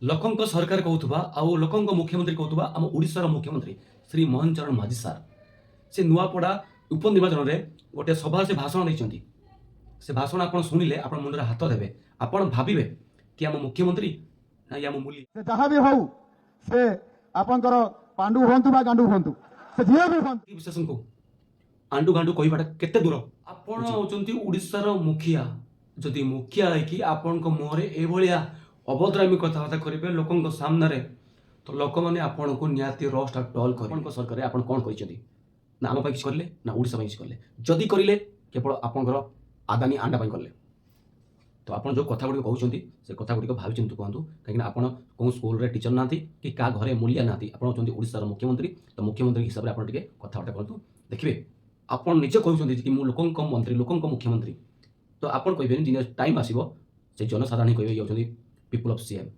ଲୋକଙ୍କ ସରକାର କହୁଥିବା ଆଉ ଲୋକଙ୍କ ମୁଖ୍ୟମନ୍ତ୍ରୀ କହୁଥିବା ଆମ ଓଡ଼ିଶାର ମୁଖ୍ୟମନ୍ତ୍ରୀ ଶ୍ରୀ ମୋହନ ଚରଣ ମାଝୀ ସାର୍ ସେ ନୂଆପଡ଼ା ଉପନିର୍ବାଚନରେ ଗୋଟେ ସଭାରେ ସେ ଭାଷଣ ଦେଇଛନ୍ତି। ସେ ଭାଷଣ ଆପଣ ଶୁଣିଲେ ଆପଣ ମୁଣ୍ଡରେ ହାତ ଦେବେ। ଆପଣ ଭାବିବେ କି ଆମ ମୁଖ୍ୟମନ୍ତ୍ରୀ ନା ଆମ ମୂଲି। ସେ ଯାହା ବି ହଉ ସେ ଆପଣଙ୍କର ପାଣ୍ଡୁ ହୁଅନ୍ତୁ ବା ଗାଣ୍ଡୁ ହୁଅନ୍ତୁ ସେ ଯିଏ ବି ହୁଅନ୍ତୁ ଏ ବିଶେଷଙ୍କୁ ଆଣ୍ଡୁ ଗାଣ୍ଡୁ କହିବାଟା କେତେ ଦୂର। ଆପଣ ହେଉଛନ୍ତି ଓଡ଼ିଶାର ମୁଖିଆ। ଯଦି ମୁଖିଆ ହେଇକି ଆପଣଙ୍କ ମୁହଁରେ ଏଭଳିଆ ଅଭଦ୍ରାମୀ କଥାବାର୍ତ୍ତା କରିବେ ଲୋକଙ୍କ ସାମ୍ନାରେ, ତ ଲୋକମାନେ ଆପଣଙ୍କୁ ନିହାତି ରୋଷ୍ଟ ଆଉ ଟଲ୍ କରିବେ। ଆପଣଙ୍କ ସରକାରରେ ଆପଣ କ'ଣ କରିଛନ୍ତି? ନା ଆମ ପାଇଁ କିଛି କରିଲେ, ନା ଓଡ଼ିଶା ପାଇଁ କିଛି କଲେ? ଯଦି କରିଲେ କେବଳ ଆପଣଙ୍କର ଆଦାନୀ ଆଣ୍ଡା ପାଇଁ କଲେ। ତ ଆପଣ ଯେଉଁ କଥା ଗୁଡ଼ିକ କହୁଛନ୍ତି ସେ କଥା ଗୁଡ଼ିକ ଭାବିଚିନ୍ତି କୁହନ୍ତୁ, କାହିଁକିନା ଆପଣ କେଉଁ ସ୍କୁଲରେ ଟିଚର ନାହାନ୍ତି କି କାହା ଘରେ ମୂଲିଆ ନାହାନ୍ତି। ଆପଣ ହେଉଛନ୍ତି ଓଡ଼ିଶାର ମୁଖ୍ୟମନ୍ତ୍ରୀ। ତ ମୁଖ୍ୟମନ୍ତ୍ରୀ ହିସାବରେ ଆପଣ ଟିକେ କଥାବାର୍ତ୍ତା କରନ୍ତୁ। ଦେଖିବେ ଆପଣ ନିଜେ କହୁଛନ୍ତି କି ମୁଁ ଲୋକଙ୍କ ମନ୍ତ୍ରୀ, ଲୋକଙ୍କ ମୁଖ୍ୟମନ୍ତ୍ରୀ। ତ ଆପଣ କହିବେନି ଦିନେ ଟାଇମ୍ ଆସିବ ସେ ଜନସାଧାରଣ ହିଁ କହିବେ ଇଏ ହେଉଛନ୍ତି ପିପୁଲ ଅଫ୍ ସିଏମ୍।